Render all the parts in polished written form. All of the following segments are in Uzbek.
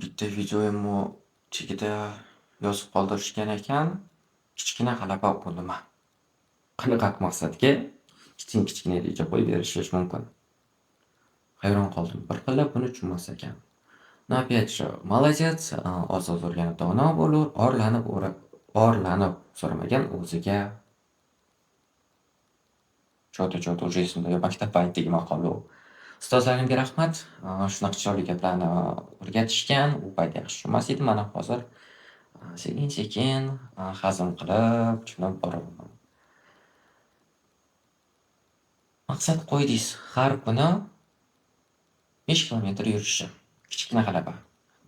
bitta videoyimni chigida yozib qoldirishgan ekan. Kichkina g'alaba unumi. Qanaqa maqsadga kichkina reja qo'yib erishish mumkin. Hayron qoldim. Bir qillab buni tushunmas ekan. Но опять же, молодец, oz-oz o'rganib dono bo'lur, orlanib so'ramagan o'ziga. Cho'ta уже esimda yo'q, maktab paytidagi maqol u. Ustozlarimga rahmat, shunaqa chiroyli gaplarni o'rgatishgan. U payt yaxshi tushunmas edim, mana hozir sekin-sekin hazm qilib tushunib boraman. Maqsad qo'ydingiz, har kuni 5 kilometr yurishni. Kichkina g'alaba.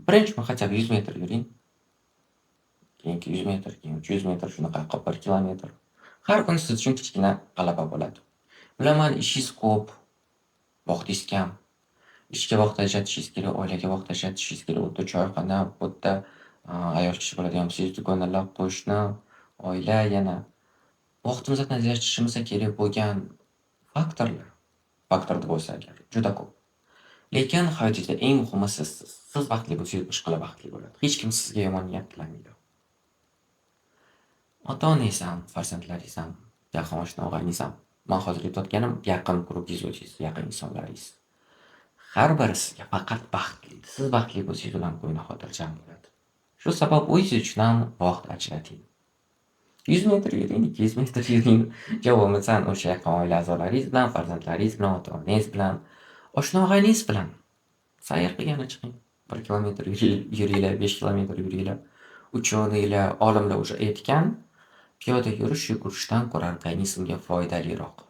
Birinchi kun хотя бы 100 metr yuring. Keyingi 100 metr, keyin 300 metr, shunaqa qilib 1 kilometr. Har kuni siz uchun kichkina g'alaba bo'ladi. Bilaman, ishingiz ko'p, vaqtingiz kam. Ishga vaqt ajratishingiz kerak, oilaga vaqt ajratishingiz kerak. U yerda choyxona, bu yerda ayol kishi bo'ladigan bo'lsangiz, do'konlar, qo'shni, oila, yana vaqtimizni ajratishimiz kerak bo'lgan faktor deb bo'lsa agar, juda ko'p. Lekin hayotingizda eng muhimi sizsiz. Siz baxtli bo'lsangiz, boshqalar baxtli bo'ladi. Hech kim sizga yomon niyat tilamaydi. Ota-onangiz ham, farzandlaringiz ham, yaqin oshna-og'ayningiz ham. Men hozir aytayotganim yaqin guruhingiz o'zingiz, yaqin insonlaringiz. Har biri sizga faqat baxtli. Siz baxtli bo'lsangiz, ular ko'ngli xotirjam bo'ladi. Shu sabab o'zingiz uchun ham vaqt ajrating. 100 metr yuring, 200 metr yuring. Javomisan o'sha yaqin oila a'zolaringiz bilan, farzandlaringiz bilan, ota-onangiz bilan, oshna-og'ayningiz bilan sayr qilgani chiqing. 1 kilometr yuringlar, 5 kilometr yuringlar. Uchovinglar olimlar o'sha aytgan, piyoda yurish yugurishdan ko'ra organizmga foydaliroq.